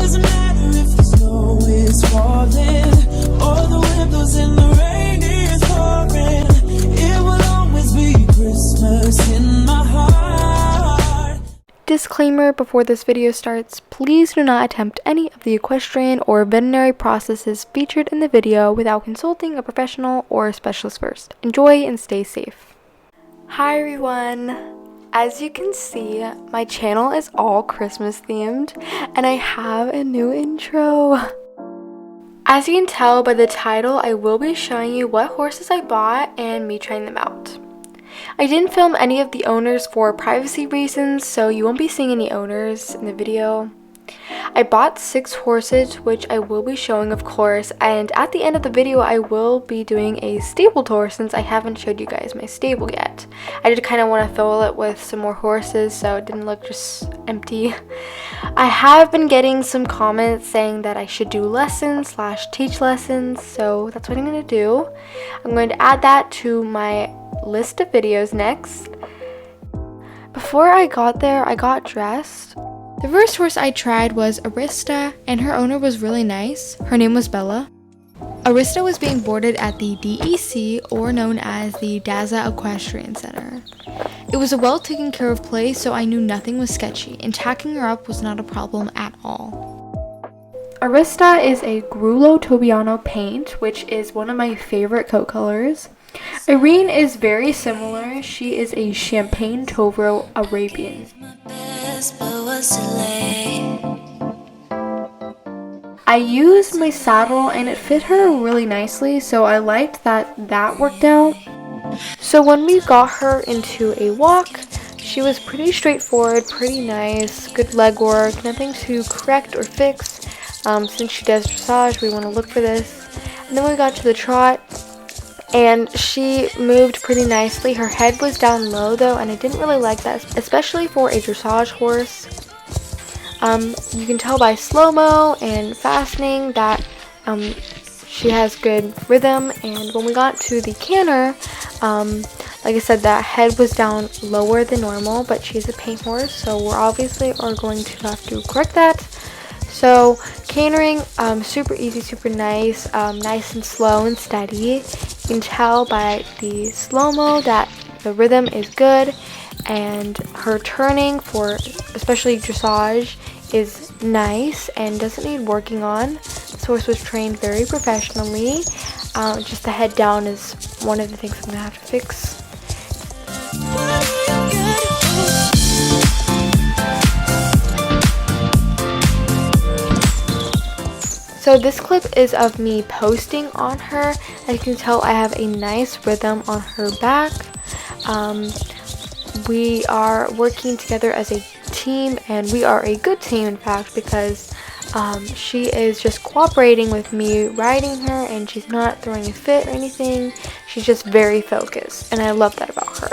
doesn't matter if the snow is falling or the wind blows and the rain is pouring. It will always be Christmas in my heart. Disclaimer before this video starts, please do not attempt any of the equestrian or veterinary processes featured in the video without consulting a professional or a specialist first. Enjoy and stay safe. Hi everyone! As you can see, my channel is all Christmas themed and I have a new intro. As you can tell by the title, I will be showing you what horses I bought and me trying them out. I didn't film any of the owners for privacy reasons, so you won't be seeing any owners in the video. I bought 6 horses, which I will be showing of course, and at the end of the video I will be doing a stable tour since I haven't showed you guys my stable yet. I did kind of want to fill it with some more horses so it didn't look just empty. I have been getting some comments saying that I should do lessons / teach lessons, so that's what I'm going to do. I'm going to add that to my list of videos next. Before I got there, I got dressed. The first horse I tried was Arista, and her owner was really nice. Her name was Bella. Arista was being boarded at the DEC, or known as the Daza Equestrian Center. It was a well taken care of place, so I knew nothing was sketchy, and tacking her up was not a problem at all. Arista is a Grullo Tobiano paint, which is one of my favorite coat colors. Irene is very similar. She is a Champagne Toro Arabian. I used my saddle and it fit her really nicely, so I liked that worked out. So when we got her into a walk, she was pretty straightforward, pretty nice, good leg work, nothing to correct or fix. Since she does dressage, we want to look for this. And then we got to the trot, and she moved pretty nicely. Her head was down low though, and I didn't really like that, especially for a dressage horse. You can tell by slow-mo and fastening that she has good rhythm. And when we got to the canter, like I said, that head was down lower than normal, but she's a paint horse, so we're obviously going to have to correct that. So cantering, super easy, super nice, nice and slow and steady. You can tell by the slow-mo that the rhythm is good, and her turning for especially dressage is nice and doesn't need working on. This horse was trained very professionally. Just the head down is one of the things I'm gonna have to fix. So this clip is of me posting on her. As you can tell, I have a nice rhythm on her back. We are working together as a team, and we are a good team in fact, because she is just cooperating with me riding her, and she's not throwing a fit or anything. She's just very focused, and I love that about her.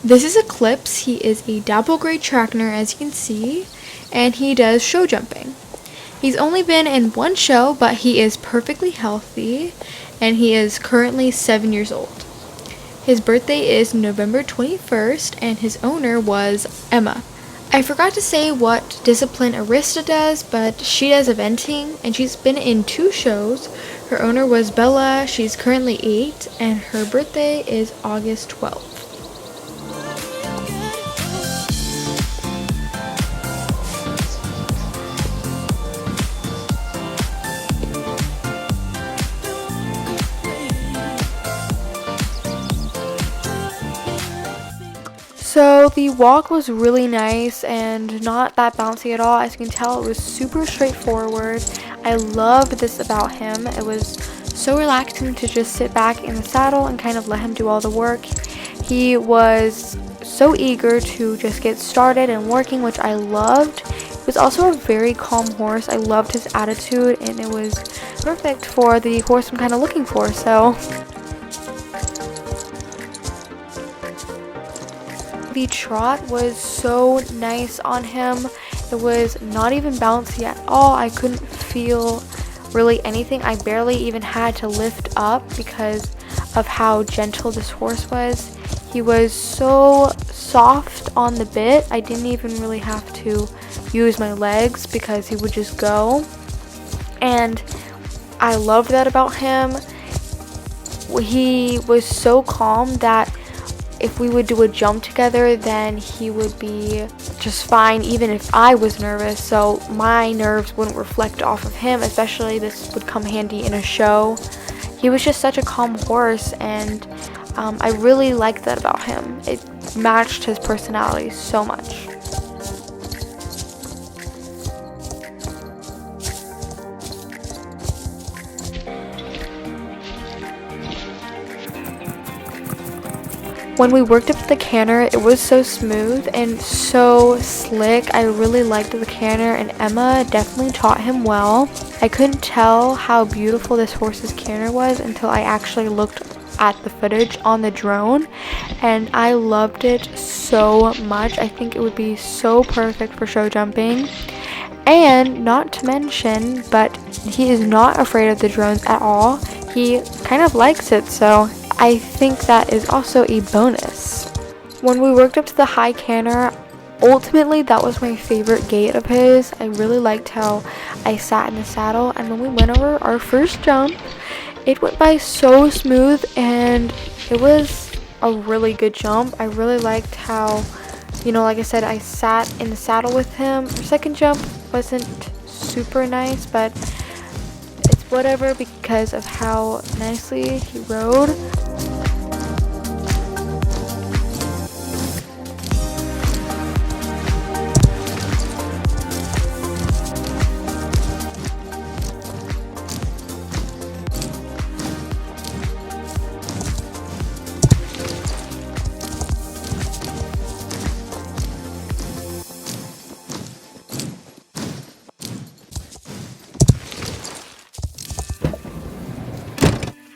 This is Eclipse. He is a dapple gray trackner, as you can see, and he does show jumping. He's only been in one show, but he is perfectly healthy, and he is currently 7 years old. His birthday is November 21st, and his owner was Emma. I forgot to say what discipline Arista does, but she does eventing, and she's been in 2 shows. Her owner was Bella. She's currently 8, and her birthday is August 12th. So the walk was really nice and not that bouncy at all. As you can tell, it was super straightforward. I loved this about him. It was so relaxing to just sit back in the saddle and kind of let him do all the work. He was so eager to just get started and working, which I loved. He was also a very calm horse. I loved his attitude, and it was perfect for the horse I'm kind of looking for. So The trot was so nice on him. It was not even bouncy at all. I couldn't feel really anything. I barely even had to lift up because of how gentle this horse was. He was so soft on the bit. I didn't even really have to use my legs because he would just go. And I loved that about him. He was so calm that if we would do a jump together, then he would be just fine even if I was nervous, so my nerves wouldn't reflect off of him, especially this would come handy in a show. He was just such a calm horse, and I really liked that about him. It matched his personality so much. When we worked up the canter, it was so smooth and so slick. I really liked the canter, and Emma definitely taught him well. I couldn't tell how beautiful this horse's canter was until I actually looked at the footage on the drone, and I loved it so much. I think it would be so perfect for show jumping. And not to mention, but he is not afraid of the drones at all. He kind of likes it, so I think that is also a bonus. When we worked up to the high canter, ultimately that was my favorite gait of his. I really liked how I sat in the saddle, and when we went over our first jump, it went by so smooth, and it was a really good jump. I really liked how, like I said, I sat in the saddle with him. Our second jump wasn't super nice, but it's whatever because of how nicely he rode.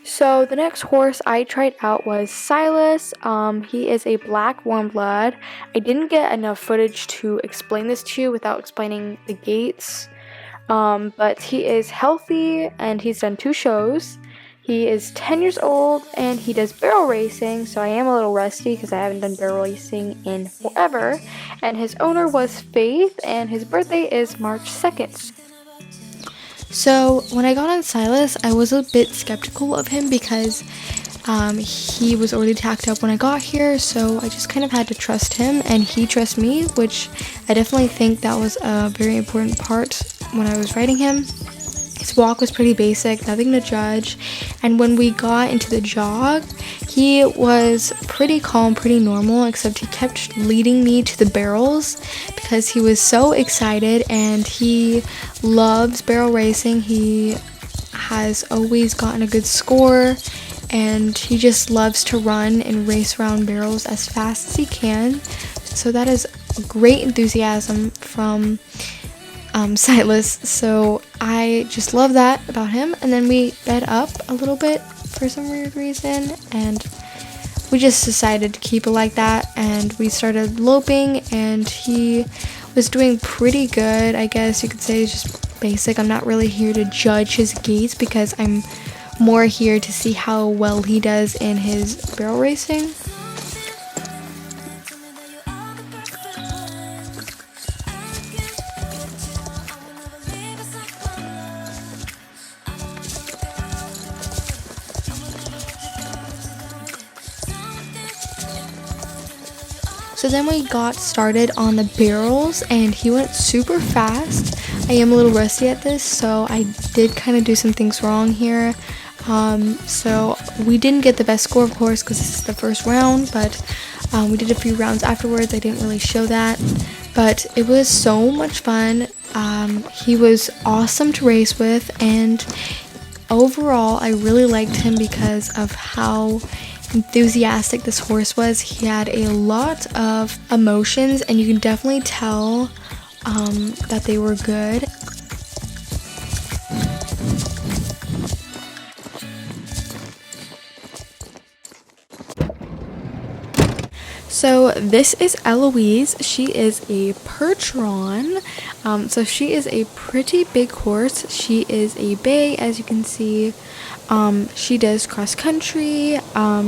So the next horse I tried out was Silas. He is a black warm blood. I didn't get enough footage to explain this to you without explaining the gaits. But he is healthy, and he's done 2 shows. He is 10 years old, and he does barrel racing, so I am a little rusty because I haven't done barrel racing in forever. And his owner was Faith, and his birthday is March 2nd. So when I got on Silas, I was a bit skeptical of him because he was already tacked up when I got here, so I just kind of had to trust him, and he trusts me, which I definitely think that was a very important part when I was riding him. His walk was pretty basic, nothing to judge, and when we got into the jog, he was pretty calm, pretty normal, except he kept leading me to the barrels because he was so excited, and he loves barrel racing. He has always gotten a good score, and he just loves to run and race around barrels as fast as he can. So that is great enthusiasm from Silas, so I just love that about him. And then we sped up a little bit for some weird reason, and we just decided to keep it like that, and we started loping, and he was doing pretty good. I guess you could say it's just basic. I'm not really here to judge his gaits because I'm more here to see how well he does in his barrel racing. So then we got started on the barrels, and he went super fast. I am a little rusty at this, so I did kind of do some things wrong here. So we didn't get the best score, of course, because this is the first round, but we did a few rounds afterwards. I didn't really show that, but it was so much fun. He was awesome to race with, and overall I really liked him because of how enthusiastic this horse was. He had a lot of emotions, and you can definitely tell that they were good. So this is Eloise. She is a Percheron. So she is a pretty big horse. She is a bay, as you can see. She does cross country.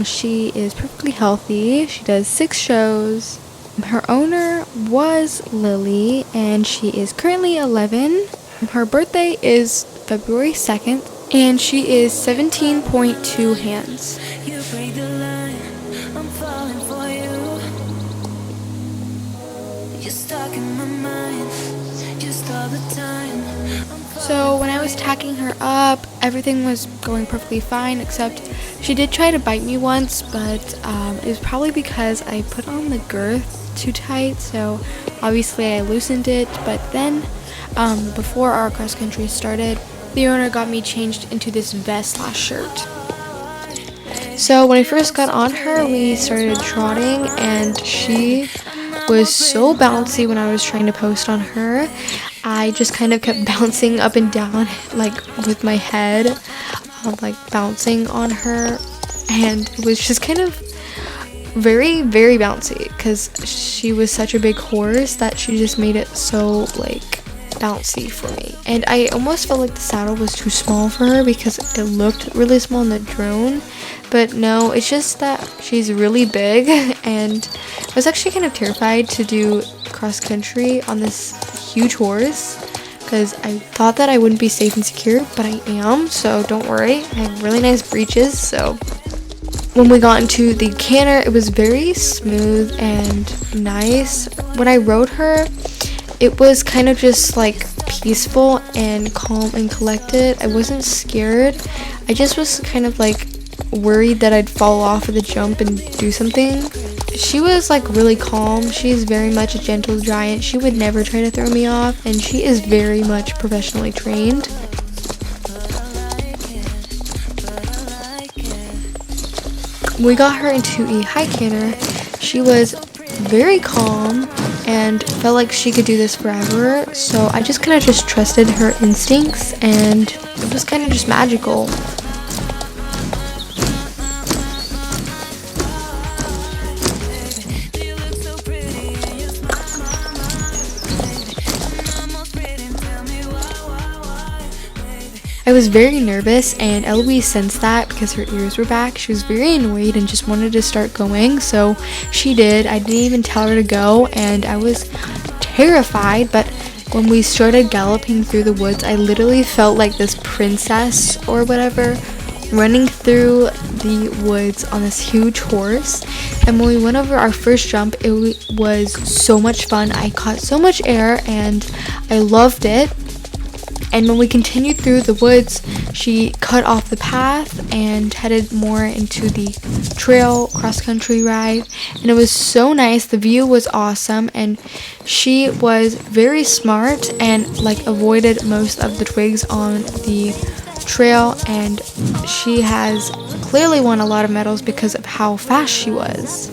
She is perfectly healthy. She does 6 shows. Her owner was Lily, and she is currently 11. Her birthday is February 2nd, and she is 17.2 hands. You break the line, I'm falling for you. You're stuck in my mind, just all the time. So when I was tacking her up, everything was going perfectly fine, except she did try to bite me once, but it was probably because I put on the girth too tight, so obviously I loosened it. But then before our cross country started, the owner got me changed into this vest/shirt. So when I first got on her, we started trotting, and she was so bouncy when I was trying to post on her. I just kind of kept bouncing up and down, like with my head, like bouncing on her, and it was just kind of very, very bouncy because she was such a big horse that she just made it so like bouncy for me. And I almost felt like the saddle was too small for her because it looked really small in the drone, but no, it's just that she's really big. And I was actually kind of terrified to do cross country on this huge horse because I thought that I wouldn't be safe and secure, but I am, so don't worry. I have really nice breeches. So when we got into the canter, it was very smooth and nice. When I rode her, it was kind of just like peaceful and calm and collected. I wasn't scared. I just was kind of like worried that I'd fall off of the jump and do something. She was like really calm. She's very much a gentle giant. She would never try to throw me off, and she is very much professionally trained. We got her into a high canter. She was very calm and felt like she could do this forever, so I just kind of just trusted her instincts, and it was kind of just magical. I was very nervous, and Eloise sensed that because her ears were back. She was very annoyed and just wanted to start going, so she did. I didn't even tell her to go, and I was terrified, but when we started galloping through the woods, I literally felt like this princess or whatever running through the woods on this huge horse. And when we went over our first jump, it was so much fun. I caught so much air and I loved it. And when we continued through the woods, she cut off the path and headed more into the trail cross-country ride. And it was so nice. The view was awesome. And she was very smart and like avoided most of the twigs on the trail. And she has clearly won a lot of medals because of how fast she was.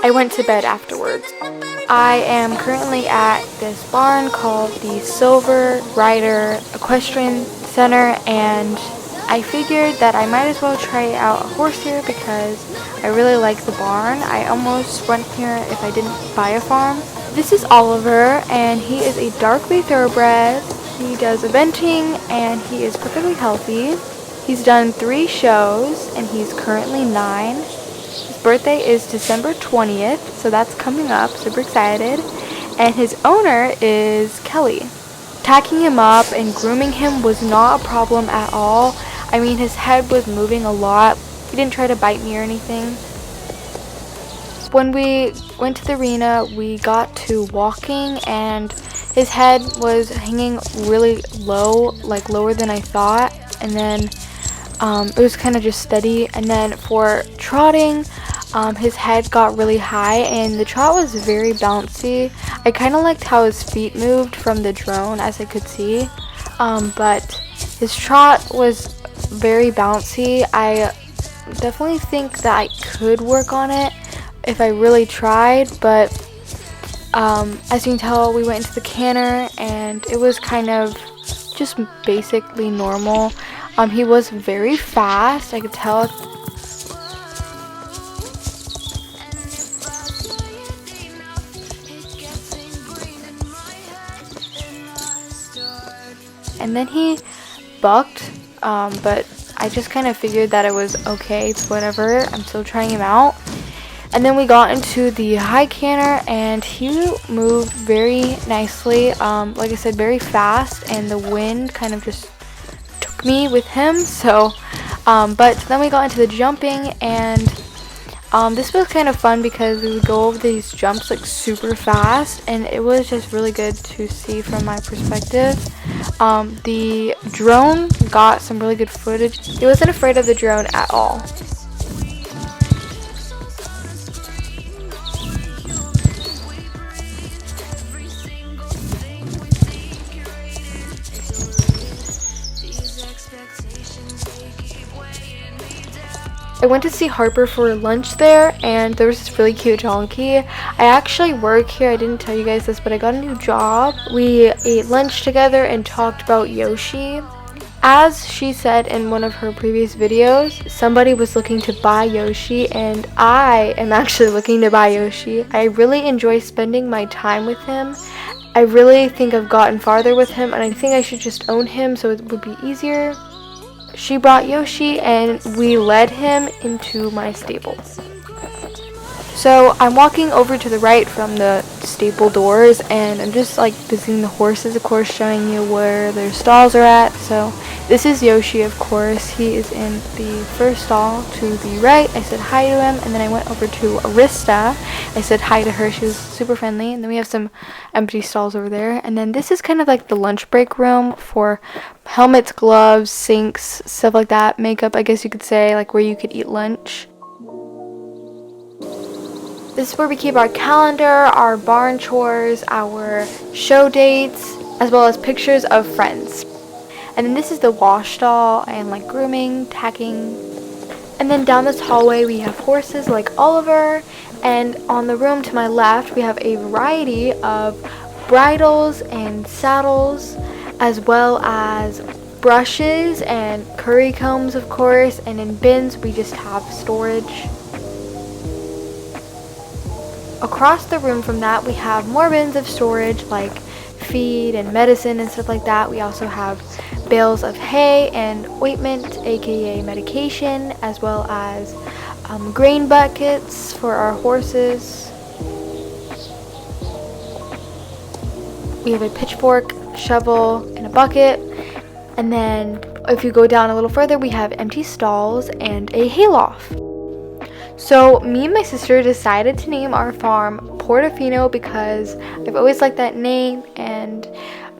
I went to bed afterwards. I am currently at this barn called the Silver Rider Equestrian Center, and I figured that I might as well try out a horse here because I really like the barn. I almost went here if I didn't buy a farm. This is Oliver, and he is a darkly thoroughbred. He does eventing, and he is perfectly healthy. He's done 3 shows, and he's currently 9. His birthday is December 20th, so that's coming up. Super excited. And his owner is Kelly. Tacking him up and grooming him was not a problem at all. I mean, his head was moving a lot. He didn't try to bite me or anything. When we went to the arena, we got to walking, and his head was hanging really low, like lower than I thought. And then it was kind of just steady. And then for trotting, his head got really high, and the trot was very bouncy. I kind of liked how his feet moved from the drone, as I could see. But his trot was very bouncy. I definitely think that I could work on it if I really tried, but as you can tell, we went into the canter, and it was kind of just basically normal. He was very fast, I could tell. And then he bucked, but I just kind of figured that it was okay, it's whatever. I'm still trying him out. And then we got into the high canter, and he moved very nicely. Like I said, very fast, and the wind kind of just took me with him. So, but then we got into the jumping, and this was kind of fun because we would go over these jumps like super fast, and it was just really good to see from my perspective. The drone got some really good footage. He wasn't afraid of the drone at all. I went to see Harper for lunch there, and there was this really cute donkey. I actually work here. I didn't tell you guys this, but I got a new job. We ate lunch together and talked about Yoshi. As she said in one of her previous videos, somebody was looking to buy Yoshi, and I am actually looking to buy Yoshi. I really enjoy spending my time with him. I really think I've gotten farther with him, and I think I should just own him so it would be easier. She brought Yoshi, and we led him into my stable. So I'm walking over to the right from the stable doors, and I'm just like visiting the horses, of course, showing you where their stalls are at. So this is Yoshi, of course. He is in the first stall to the right. I said hi to him, and then I went over to Arista. I said hi to her. She was super friendly. And then we have some empty stalls over there. And then this is kind of like the lunch break room for helmets, gloves, sinks, stuff like that. Makeup, I guess you could say, like where you could eat lunch. This is where we keep our calendar, our barn chores, our show dates, as well as pictures of friends. And then this is the wash stall and like grooming, tacking. And then down this hallway we have horses like Oliver. And on the room to my left we have a variety of bridles and saddles, as well as brushes and curry combs, of course. And in bins we just have storage. Across the room from that we have more bins of storage like feed and medicine and stuff like that. We also have bales of hay and ointment, aka medication, as well as grain buckets for our horses. We have a pitchfork, shovel, and a bucket. And then if you go down a little further we have empty stalls and a hayloft. So me and my sister decided to name our farm Portofino because I've always liked that name, and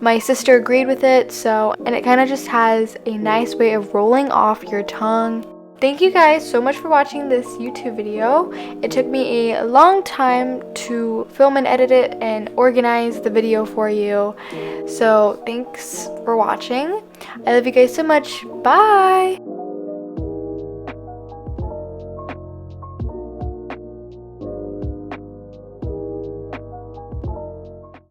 my sister agreed with it. And it kind of just has a nice way of rolling off your tongue. Thank you guys so much for watching this YouTube video. It took me a long time to film and edit it and organize the video for you. So thanks for watching. I love you guys so much. Bye!